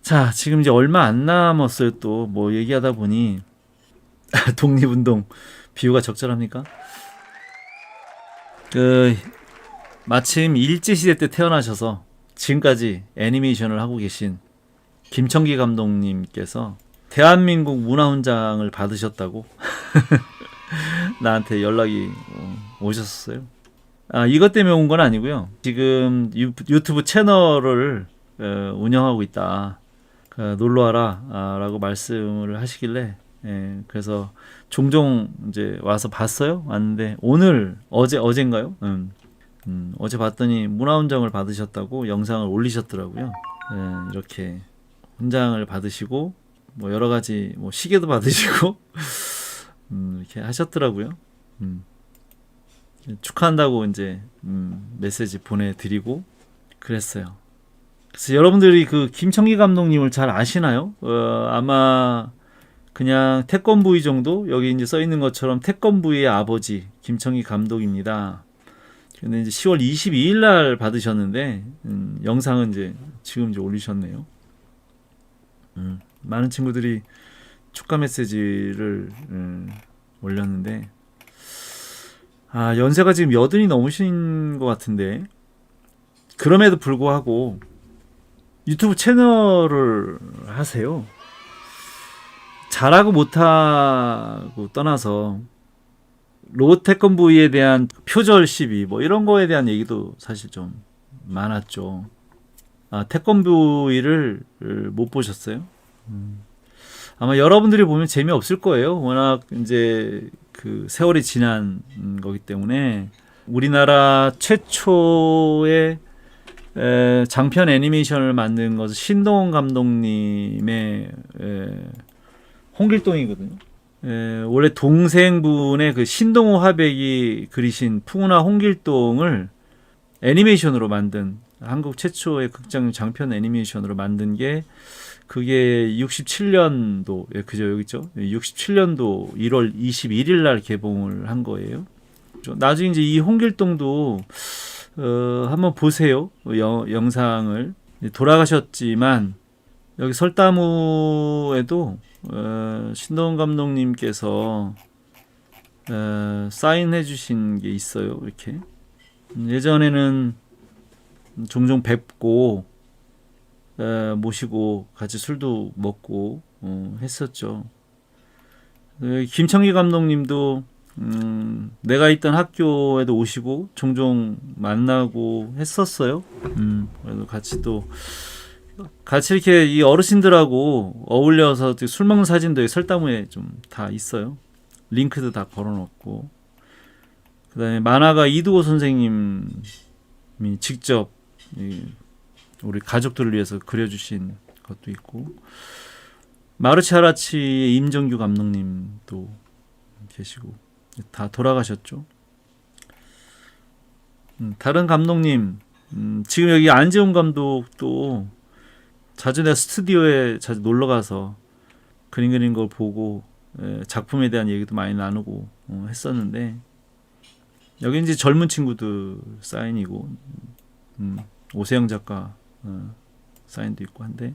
자, 지금 이제 얼마 안 남았어요. 또 뭐 얘기하다 보니 독립운동 비유가 적절합니까? 그 마침 일제시대 때 태어나셔서 지금까지 애니메이션을 하고 계신 김청기 감독님께서 대한민국 문화훈장을 받으셨다고 나한테 연락이 오셨어요. 아, 이것 때문에 온 건 아니고요. 지금 유튜브 채널을 운영하고 있다. 놀러와라 라고 말씀을 하시길래 그래서 종종 이제 와서 봤어요. 왔는데 오늘 어젠가요? 어제 봤더니 문화훈장을 받으셨다고 영상을 올리셨더라고요. 이렇게 훈장을 받으시고 뭐 여러 가지 뭐 시계도 받으시고 이렇게 하셨더라고요. 축하한다고 이제 메시지 보내드리고 그랬어요. 그래서 여러분들이 그 김청기 감독님을 잘 아시나요? 아마 그냥 태권브이 정도, 여기 이제 써 있는 것처럼 태권브이의 아버지 김청기 감독입니다. 근데 이제 10월 22일 날 받으셨는데 영상은 이제 지금 이제 올리셨네요. 많은 친구들이 축하 메시지를 올렸는데 연세가 지금 80이 넘으신 것 같은데 그럼에도 불구하고 유튜브 채널을 하세요. 잘하고 못하고 떠나서 로봇 태권브이에 대한 표절 시비 뭐 이런 거에 대한 얘기도 사실 좀 많았죠. 태권브이를 못 보셨어요? 아마 여러분들이 보면 재미없을 거예요. 워낙 이제 그 세월이 지난 거기 때문에 우리나라 최초의 장편 애니메이션을 만든 것은 신동원 감독님의 홍길동이거든요. 원래 동생분의 그 신동호 화백이 그리신 풍운하 홍길동을 애니메이션으로 만든 한국 최초의 극장 장편 애니메이션으로 만든 게 그게 67년도 그죠 여기 있죠. 67년도 1월 21일 날 개봉을 한 거예요. 나중에 이제 이 홍길동도 한번 보세요. 영상을. 돌아가셨지만 여기 설다무에도 신동훈 감독님께서 사인해 주신 게 있어요. 이렇게 예전에는 종종 뵙고 모시고 같이 술도 먹고 했었죠. 김청기 감독님도 내가 있던 학교에도 오시고 종종 만나고 했었어요. 그래서 같이 이렇게 이 어르신들하고 어울려서 술 먹는 사진도 설다무에 좀 다 있어요. 링크도 다 걸어놓고. 그다음에 만화가 이두호 선생님이 직접 우리 가족들을 위해서 그려주신 것도 있고, 마르치 아라치의 임정규 감독님도 계시고 다 돌아가셨죠. 다른 감독님, 지금 여기 안재홍 감독도 자주 내가 스튜디오에 자주 놀러 가서 그림 그리는 걸 보고 작품에 대한 얘기도 많이 나누고 했었는데, 여기 이제 젊은 친구들 사인이고 오세영 작가 사인도 있고 한데,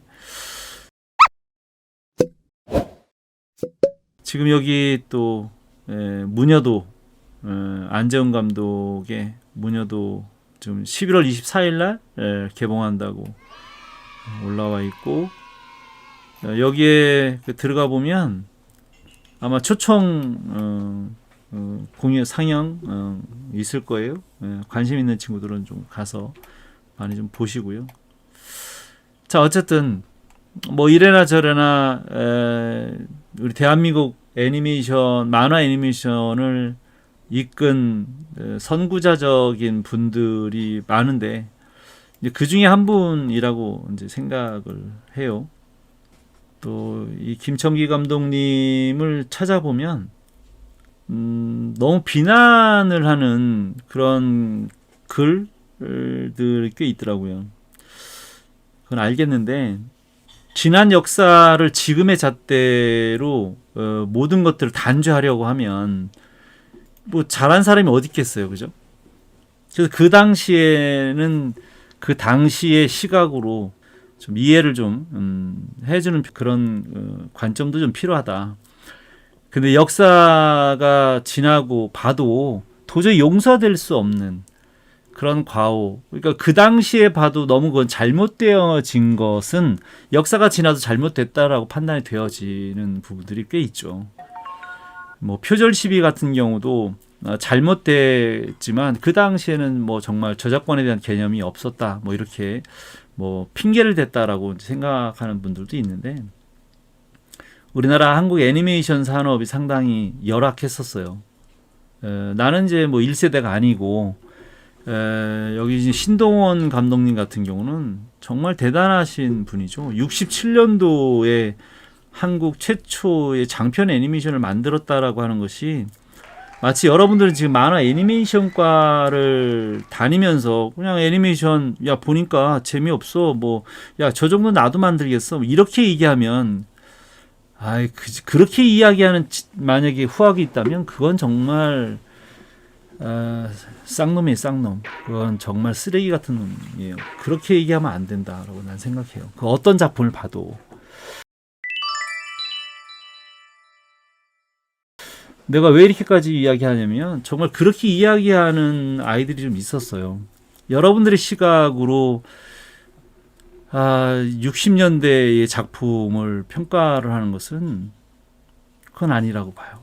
지금 여기 또 무녀도 안재훈 감독의 무녀도 지금 11월 24일 날 개봉한다고 올라와 있고, 여기에 들어가 보면 아마 초청 공연 상영 있을 거예요. 관심 있는 친구들은 좀 가서 많이 좀 보시고요. 자, 어쨌든 뭐 이래나 저래나 우리 대한민국 애니메이션, 만화 애니메이션을 이끈 선구자적인 분들이 많은데 그 중에 한 분이라고 이제 생각을 해요. 또 이 김청기 감독님을 찾아보면 너무 비난을 하는 그런 글들이 꽤 있더라고요. 그건 알겠는데, 지난 역사를 지금의 잣대로 모든 것들을 단죄하려고 하면 뭐 잘한 사람이 어디 있겠어요, 그죠? 그래서 그 당시에는 그 당시의 시각으로 좀 이해를 좀 해주는 그런 관점도 좀 필요하다. 근데 역사가 지나고 봐도 도저히 용서될 수 없는 그런 과오. 그러니까 그 당시에 봐도 너무 그건 잘못되어진 것은 역사가 지나도 잘못됐다라고 판단이 되어지는 부분들이 꽤 있죠. 뭐 표절 시비 같은 경우도 잘못됐지만 그 당시에는 뭐 정말 저작권에 대한 개념이 없었다. 뭐 이렇게 뭐 핑계를 댔다라고 생각하는 분들도 있는데 우리나라 한국 애니메이션 산업이 상당히 열악했었어요. 나는 이제 뭐 1세대가 아니고 여기 이제 신동원 감독님 같은 경우는 정말 대단하신 분이죠. 67년도에 한국 최초의 장편 애니메이션을 만들었다라고 하는 것이 마치 여러분들은 지금 만화 애니메이션과를 다니면서 그냥 애니메이션 야 보니까 재미없어 뭐 야 저 정도 나도 만들겠어 뭐 이렇게 얘기하면 아이 그렇게 이야기하는 만약에 후학이 있다면 그건 정말 쌍놈이에요, 쌍놈. 그건 정말 쓰레기 같은 놈이에요. 그렇게 얘기하면 안 된다라고 난 생각해요. 그 어떤 작품을 봐도. 내가 왜 이렇게까지 이야기하냐면 정말 그렇게 이야기하는 아이들이 좀 있었어요. 여러분들의 시각으로 60년대의 작품을 평가를 하는 것은 그건 아니라고 봐요.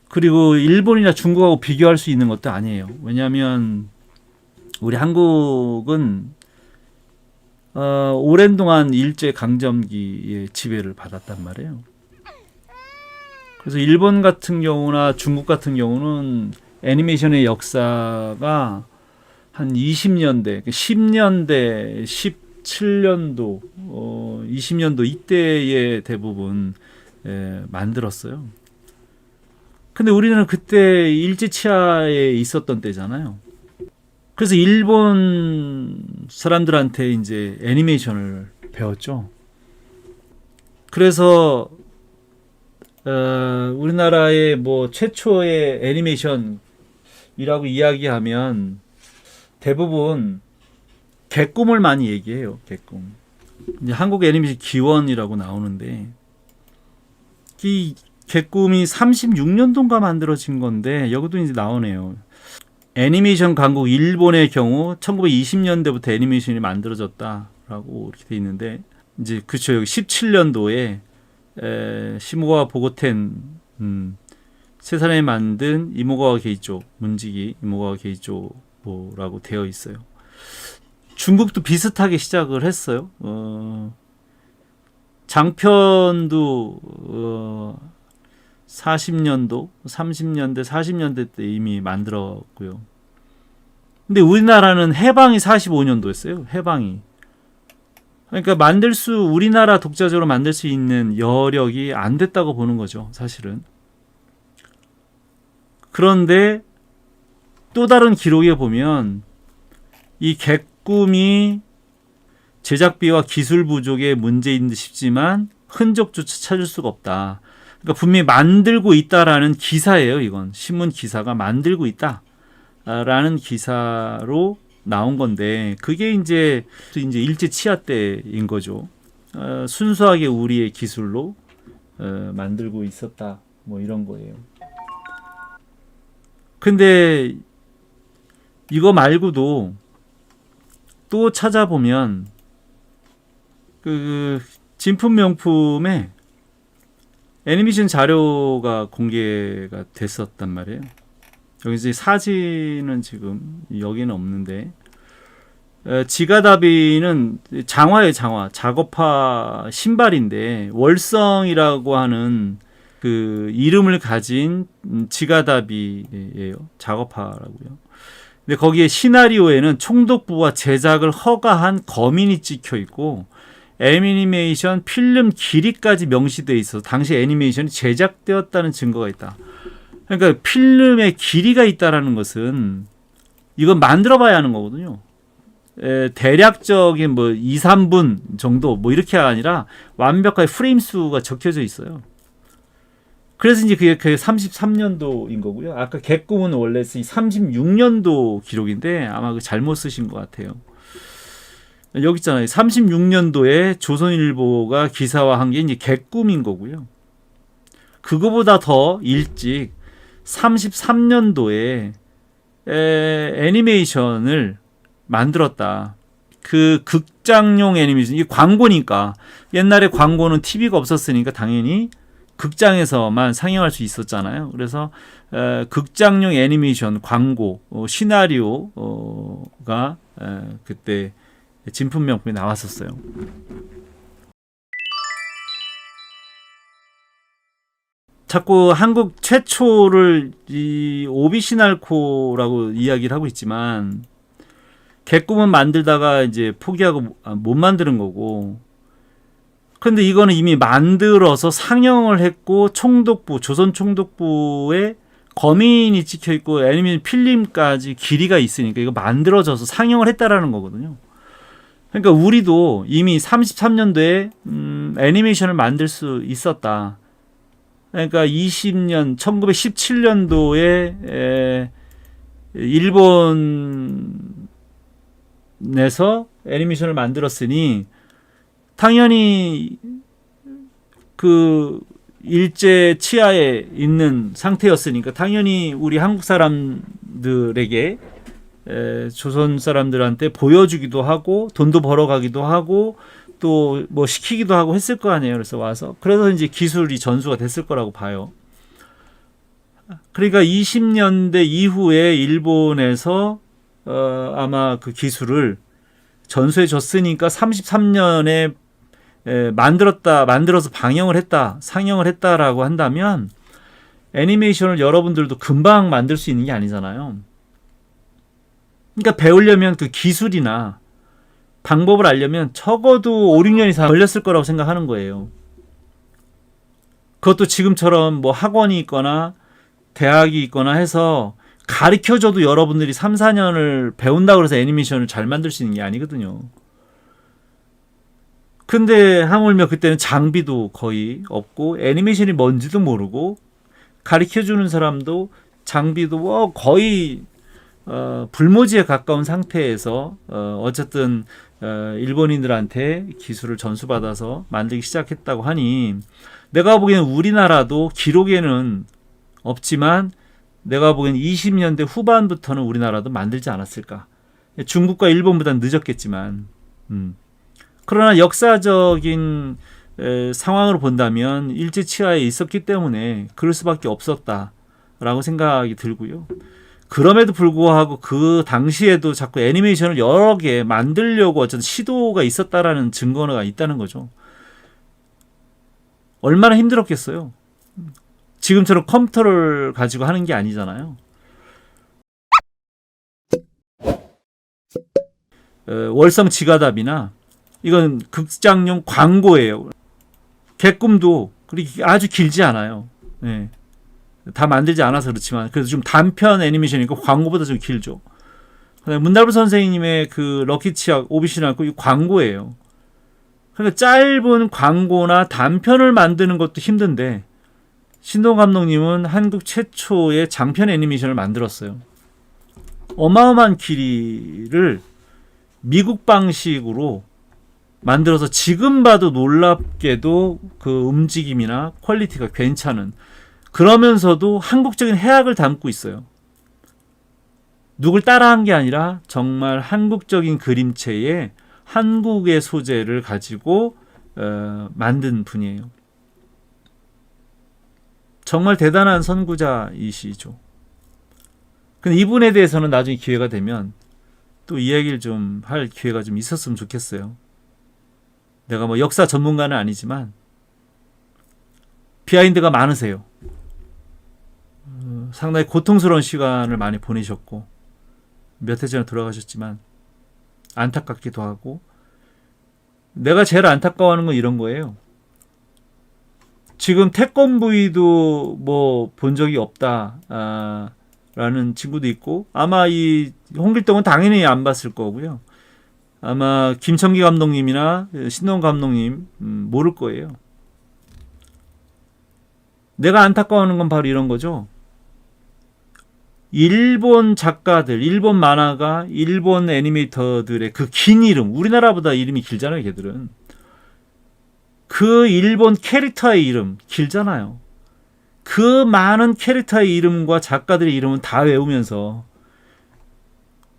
그리고 일본이나 중국하고 비교할 수 있는 것도 아니에요. 왜냐하면 우리 한국은 오랜 동안 일제 강점기의 지배를 받았단 말이에요. 그래서 일본 같은 경우나 중국 같은 경우는 애니메이션의 역사가 한 20년대, 10년대, 17년도, 20년도 이때에 대부분 만들었어요. 근데 우리는 그때 일제 치하에 있었던 때잖아요. 그래서 일본 사람들한테 이제 애니메이션을 배웠죠. 그래서 우리나라의 뭐 최초의 애니메이션이라고 이야기하면 대부분 개꿈을 많이 얘기해요. 개꿈. 이제 한국 애니메이션 기원이라고 나오는데 이 개꿈이 36년도인가 만들어진 건데 여기도 이제 나오네요. 애니메이션 강국 일본의 경우 1920년대부터 애니메이션이 만들어졌다라고 이렇게 돼 있는데 이제 그쵸 여기 17년도에 시모가와 보고텐 세 사람이 만든 이모가와 게이조 문지기 이모가와 게이조라고 되어 있어요. 중국도 비슷하게 시작을 했어요. 장편도 40년도, 30년대, 40년대 때 이미 만들었고요. 근데 우리나라는 해방이 45년도였어요. 해방이. 그러니까 우리나라 독자적으로 만들 수 있는 여력이 안 됐다고 보는 거죠, 사실은. 그런데 또 다른 기록에 보면 이 개꿈이 제작비와 기술 부족의 문제인 듯 싶지만 흔적조차 찾을 수가 없다. 그러니까 분명히 만들고 있다라는 기사예요, 이건. 신문 기사가 만들고 있다라는 기사로 나온 건데 그게 이제 일제 치하 때인 거죠. 순수하게 우리의 기술로 만들고 있었다. 뭐 이런 거예요. 근데 이거 말고도 또 찾아보면 그 진품 명품에 애니메이션 자료가 공개가 됐었단 말이에요. 여기 이제 사진은 지금 여기는 없는데 지가다비는 장화예요, 장화. 작업화 신발인데 월성이라고 하는 그 이름을 가진 지가다비예요. 작업화라고요. 근데 거기에 시나리오에는 총독부와 제작을 허가한 검인이 찍혀 있고 애니메이션 필름 길이까지 명시되어 있어서 당시 애니메이션이 제작되었다는 증거가 있다. 그러니까 필름의 길이가 있다라는 것은 이건 만들어봐야 하는 거거든요. 대략적인 뭐 2, 3분 정도 뭐 이렇게 아니라 완벽하게 프레임 수가 적혀져 있어요. 그래서 이제 그게 33년도인 거고요. 아까 개꿈은 원래 36년도 기록인데 아마 그 잘못 쓰신 것 같아요. 여기 있잖아요. 36년도에 조선일보가 기사화한 게 이제 개꿈인 거고요. 그거보다 더 일찍 33년도에 애니메이션을 만들었다. 그 극장용 애니메이션, 이게 광고니까 옛날에 광고는 TV가 없었으니까 당연히 극장에서만 상영할 수 있었잖아요. 그래서 극장용 애니메이션 광고 시나리오가 그때 진품 명품이 나왔었어요. 자꾸 한국 최초를 이 오비시날코라고 이야기를 하고 있지만 개꿈은 만들다가 이제 포기하고 못 만드는 거고, 근데 이거는 이미 만들어서 상영을 했고 총독부, 조선 총독부에 검인이 찍혀 있고 애니메이션 필름까지 길이가 있으니까 이거 만들어져서 상영을 했다라는 거거든요. 그러니까 우리도 이미 33년도에 애니메이션을 만들 수 있었다. 그러니까 20년 1917년도에 일본에서 애니메이션을 만들었으니 당연히 그 일제 치하에 있는 상태였으니까 당연히 우리 한국 사람들에게 조선 사람들한테 보여주기도 하고 돈도 벌어가기도 하고 또 뭐 시키기도 하고 했을 거 아니에요. 그래서 와서 그래서 이제 기술이 전수가 됐을 거라고 봐요. 그러니까 20년대 이후에 일본에서 아마 그 기술을 전수해 줬으니까 33년에 만들어서 방영을 했다, 상영을 했다라고 한다면 애니메이션을 여러분들도 금방 만들 수 있는 게 아니잖아요. 그러니까 배우려면 그 기술이나 방법을 알려면 적어도 5, 6년 이상 걸렸을 거라고 생각하는 거예요. 그것도 지금처럼 뭐 학원이 있거나 대학이 있거나 해서 가르쳐줘도 여러분들이 3, 4년을 배운다고 해서 애니메이션을 잘 만들 수 있는 게 아니거든요. 근데 하물며 그때는 장비도 거의 없고 애니메이션이 뭔지도 모르고 가르쳐주는 사람도 장비도 뭐 거의 불모지에 가까운 상태에서 어쨌든 일본인들한테 기술을 전수받아서 만들기 시작했다고 하니 내가 보기에는 우리나라도 기록에는 없지만 내가 보기엔 20년대 후반부터는 우리나라도 만들지 않았을까. 중국과 일본보다는 늦었겠지만 그러나 역사적인 상황으로 본다면 일제 치하에 있었기 때문에 그럴 수밖에 없었다라고 생각이 들고요. 그럼에도 불구하고 그 당시에도 자꾸 애니메이션을 여러 개 만들려고 어쨌든 시도가 있었다라는 증거가 있다는 거죠. 얼마나 힘들었겠어요. 지금처럼 컴퓨터를 가지고 하는 게 아니잖아요. 월성 지가답이나 이건 극장용 광고예요. 개꿈도 아주 길지 않아요. 네. 다 만들지 않아서 그렇지만 그래도 좀 단편 애니메이션이니까 광고보다 좀 길죠. 문달부 선생님의 그 럭키치약 오비시나코 이 광고예요. 그러니까 짧은 광고나 단편을 만드는 것도 힘든데 신동 감독님은 한국 최초의 장편 애니메이션을 만들었어요. 어마어마한 길이를 미국 방식으로 만들어서 지금 봐도 놀랍게도 그 움직임이나 퀄리티가 괜찮은, 그러면서도 한국적인 해악을 담고 있어요. 누굴 따라한 게 아니라 정말 한국적인 그림체에 한국의 소재를 가지고 만든 분이에요. 정말 대단한 선구자이시죠. 근데 이분에 대해서는 나중에 기회가 되면 또 이야기를 좀 할 기회가 좀 있었으면 좋겠어요. 내가 뭐 역사 전문가는 아니지만 비하인드가 많으세요. 상당히 고통스러운 시간을 많이 보내셨고 몇 해 전에 돌아가셨지만 안타깝기도 하고, 내가 제일 안타까워하는 건 이런 거예요. 지금 태권브이도 뭐 본 적이 없다 라는 친구도 있고, 아마 이 홍길동은 당연히 안 봤을 거고요. 아마 김청기 감독님이나 신동 감독님 모를 거예요. 내가 안타까워하는 건 바로 이런 거죠. 일본 작가들, 일본 만화가, 일본 애니메이터들의 그 긴 이름, 우리나라보다 이름이 길잖아요, 걔들은. 그 일본 캐릭터의 이름 길잖아요. 그 많은 캐릭터의 이름과 작가들의 이름은 다 외우면서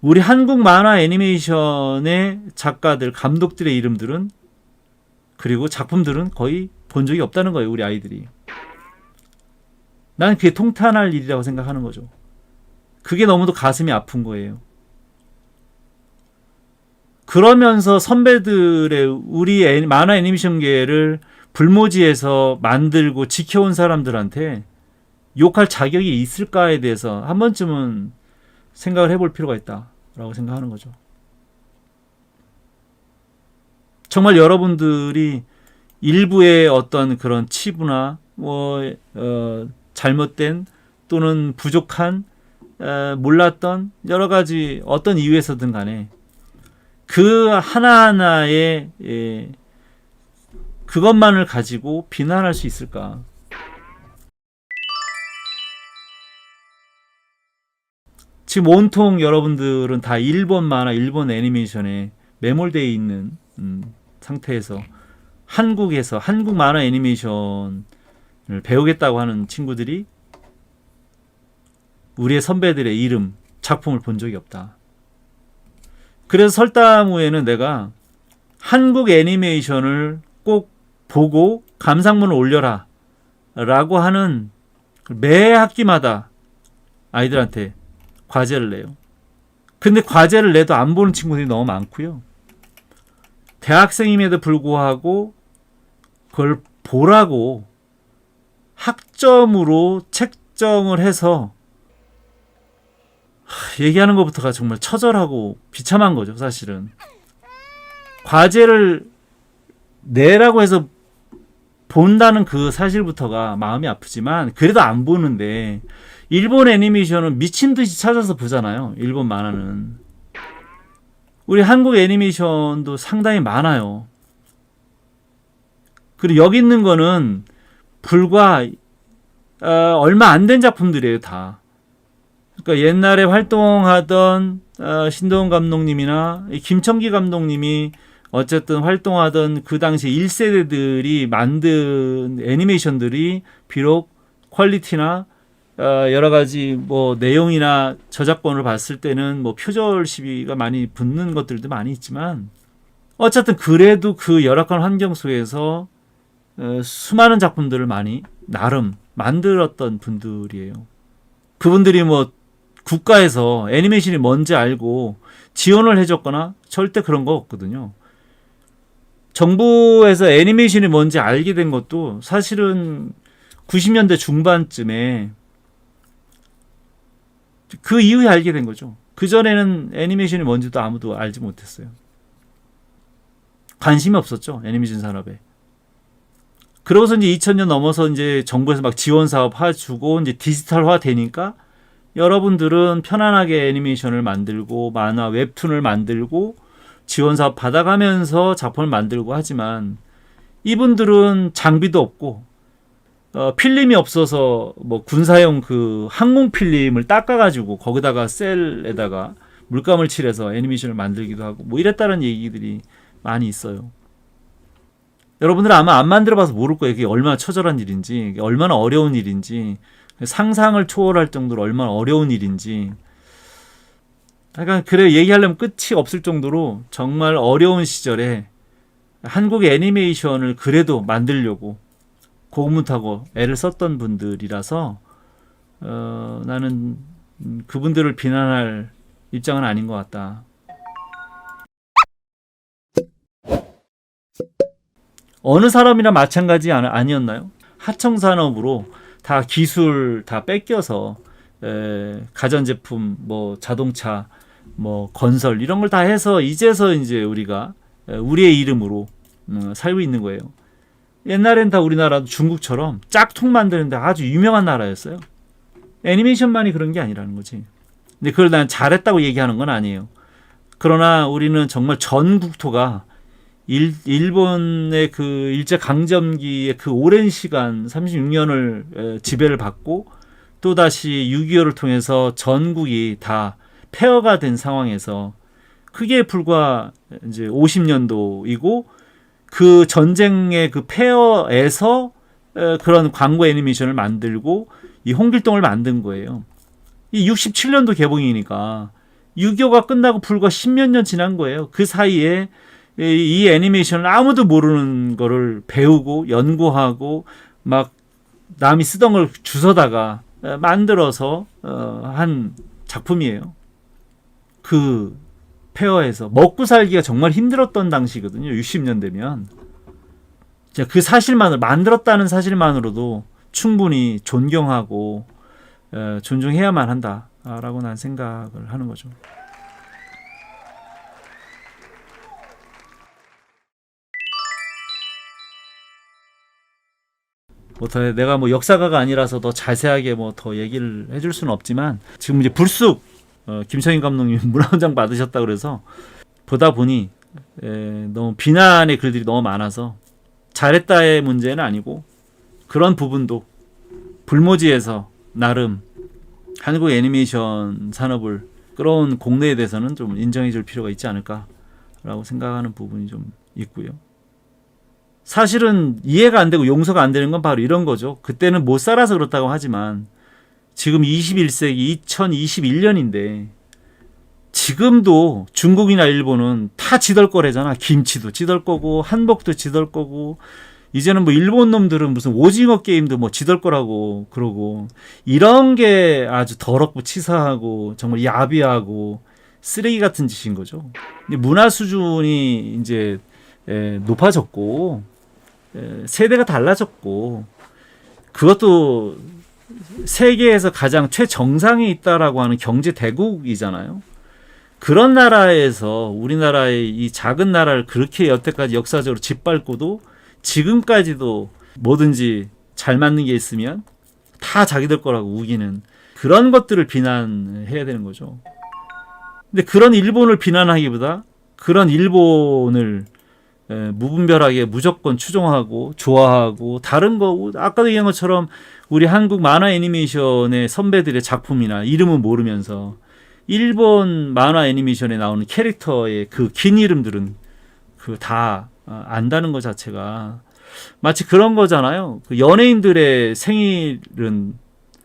우리 한국 만화 애니메이션의 작가들, 감독들의 이름들은, 그리고 작품들은 거의 본 적이 없다는 거예요, 우리 아이들이. 나는 그게 통탄할 일이라고 생각하는 거죠. 그게 너무도 가슴이 아픈 거예요. 그러면서 선배들의 우리 만화 애니메이션계를 불모지에서 만들고 지켜온 사람들한테 욕할 자격이 있을까에 대해서 한 번쯤은 생각을 해볼 필요가 있다라고 생각하는 거죠. 정말 여러분들이 일부의 어떤 그런 치부나 잘못된 또는 부족한 몰랐던 여러 가지 어떤 이유에서든 간에 그 하나하나의 그것만을 가지고 비난할 수 있을까? 지금 온통 여러분들은 다 일본 만화, 일본 애니메이션에 매몰되어 있는 상태에서 한국에서 한국 만화 애니메이션을 배우겠다고 하는 친구들이 우리의 선배들의 이름, 작품을 본 적이 없다. 그래서 설담후에는 내가 한국 애니메이션을 꼭 보고 감상문을 올려라 라고 하는 매 학기마다 아이들한테 과제를 내요. 근데 과제를 내도 안 보는 친구들이 너무 많고요. 대학생임에도 불구하고 그걸 보라고 학점으로 책정을 해서 얘기하는 것부터가 정말 처절하고 비참한 거죠, 사실은. 과제를 내라고 해서 본다는 그 사실부터가 마음이 아프지만 그래도 안 보는데 일본 애니메이션은 미친 듯이 찾아서 보잖아요. 일본 만화는. 우리 한국 애니메이션도 상당히 많아요. 그리고 여기 있는 거는 불과 얼마 안 된 작품들이에요, 다. 그러니까 옛날에 활동하던 신동훈 감독님이나 김청기 감독님이 어쨌든 활동하던 그 당시 1세대들이 만든 애니메이션들이 비록 퀄리티나 여러 가지 뭐 내용이나 저작권을 봤을 때는 뭐 표절 시비가 많이 붙는 것들도 많이 있지만 어쨌든 그래도 그 열악한 환경 속에서 수많은 작품들을 많이 나름 만들었던 분들이에요. 그분들이 뭐 국가에서 애니메이션이 뭔지 알고 지원을 해줬거나 절대 그런 거 없거든요. 정부에서 애니메이션이 뭔지 알게 된 것도 사실은 90년대 중반쯤에 그 이후에 알게 된 거죠. 그전에는 애니메이션이 뭔지도 아무도 알지 못했어요. 관심이 없었죠, 애니메이션 산업에. 그러고서 이제 2000년 넘어서 이제 정부에서 막 지원 사업 해주고 이제 디지털화 되니까 여러분들은 편안하게 애니메이션을 만들고 만화 웹툰을 만들고 지원 사업 받아가면서 작품을 만들고 하지만 이분들은 장비도 없고 필름이 없어서 뭐 군사용 그 항공 필름을 닦아가지고 거기다가 셀에다가 물감을 칠해서 애니메이션을 만들기도 하고 뭐 이랬다는 얘기들이 많이 있어요. 여러분들은 아마 안 만들어봐서 모를 거예요. 이게 얼마나 처절한 일인지, 이게 얼마나 어려운 일인지, 상상을 초월할 정도로 얼마나 어려운 일인지. 그러니까 그래 얘기하려면 끝이 없을 정도로 정말 어려운 시절에 한국의 애니메이션을 그래도 만들려고 고군분투하고 애를 썼던 분들이라서 나는 그분들을 비난할 입장은 아닌 것 같다. 어느 사람이나 마찬가지 아니었나요? 하청산업으로 다 기술 다 뺏겨서 가전제품, 뭐 자동차, 뭐 건설 이런 걸 다 해서 이제서 이제 우리가 우리의 이름으로 살고 있는 거예요. 옛날엔 다 우리나라도 중국처럼 짝퉁 만드는데 아주 유명한 나라였어요. 애니메이션만이 그런 게 아니라는 거지. 근데 그걸 난 잘했다고 얘기하는 건 아니에요. 그러나 우리는 정말 전 국토가 일본의 그 일제 강점기의 그 오랜 시간 36년을 지배를 받고 또다시 6.25를 통해서 전국이 다 폐허가 된 상황에서 크게 불과 이제 50년도이고 그 전쟁의 그 폐허에서 그런 광고 애니메이션을 만들고 이 홍길동을 만든 거예요. 이 67년도 개봉이니까 6.25가 끝나고 불과 10몇 년 지난 거예요. 그 사이에 이 애니메이션을 아무도 모르는 거를 배우고 연구하고 막 남이 쓰던 걸 주워다가 만들어서 한 작품이에요. 그 폐허에서 먹고 살기가 정말 힘들었던 당시거든요. 60년대면 그 사실만으로 만들었다는 사실만으로도 충분히 존경하고 존중해야만 한다라고 난 생각을 하는 거죠. 내가 뭐 역사가가 아니라서 더 자세하게 뭐 더 얘기를 해줄 수는 없지만 지금 이제 불쑥 김청익 감독님 문화훈장 받으셨다 그래서 보다 보니 너무 비난의 글들이 너무 많아서 잘했다의 문제는 아니고 그런 부분도 불모지에서 나름 한국 애니메이션 산업을 끌어온 공로에 대해서는 좀 인정해 줄 필요가 있지 않을까라고 생각하는 부분이 좀 있고요. 사실은 이해가 안 되고 용서가 안 되는 건 바로 이런 거죠. 그때는 못 살아서 그렇다고 하지만 지금 21세기 2021년인데 지금도 중국이나 일본은 다 지덜 거래잖아. 김치도 지덜 거고 한복도 지덜 거고 이제는 뭐 일본 놈들은 무슨 오징어 게임도 뭐 지덜 거라고 그러고 이런 게 아주 더럽고 치사하고 정말 야비하고 쓰레기 같은 짓인 거죠. 문화 수준이 이제 높아졌고 세대가 달라졌고 그것도 세계에서 가장 최정상에 있다라고 하는 경제 대국이잖아요. 그런 나라에서 우리나라의 이 작은 나라를 그렇게 여태까지 역사적으로 짓밟고도 지금까지도 뭐든지 잘 맞는 게 있으면 다 자기들 거라고 우기는 그런 것들을 비난해야 되는 거죠. 근데 그런 일본을 비난하기보다 그런 일본을 무분별하게 무조건 추종하고 좋아하고 다른 거 아까도 얘기한 것처럼 우리 한국 만화 애니메이션의 선배들의 작품이나 이름은 모르면서 일본 만화 애니메이션에 나오는 캐릭터의 그 긴 이름들은 그 다 안다는 것 자체가 마치 그런 거잖아요. 그 연예인들의 생일은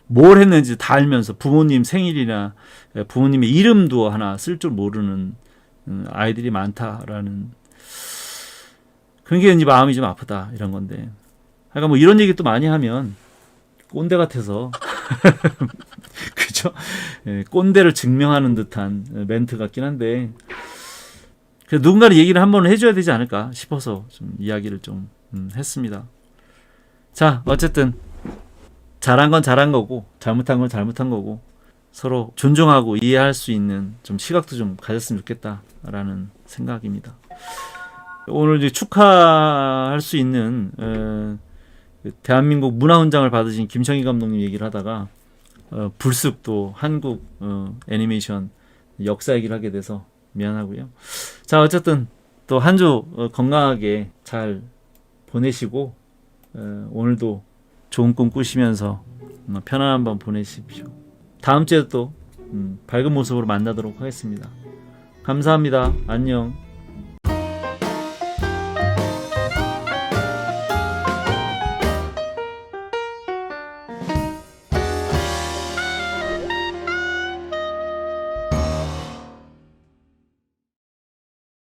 뭘 했는지 다 알면서 부모님 생일이나 부모님의 이름도 하나 쓸 줄 모르는 아이들이 많다라는 그런 게 이제 마음이 좀 아프다 이런 건데. 그러니까 뭐 이런 얘기 또 많이 하면 꼰대 같아서 그죠? 꼰대를 증명하는 듯한 멘트 같긴 한데 누군가는 얘기를 한 번은 해줘야 되지 않을까 싶어서 좀 이야기를 좀 했습니다. 자, 어쨌든 잘한 건 잘한 거고 잘못한 건 잘못한 거고 서로 존중하고 이해할 수 있는 좀 시각도 좀 가졌으면 좋겠다라는 생각입니다. 오늘 이제 축하할 수 있는 대한민국 문화훈장을 받으신 김청익 감독님 얘기를 하다가 불쑥 또 한국 애니메이션 역사 얘기를 하게 돼서 미안하고요. 자, 어쨌든 또 한 주 건강하게 잘 보내시고 오늘도 좋은 꿈 꾸시면서 편안한 밤 보내십시오. 다음 주에 또 밝은 모습으로 만나도록 하겠습니다. 감사합니다. 안녕.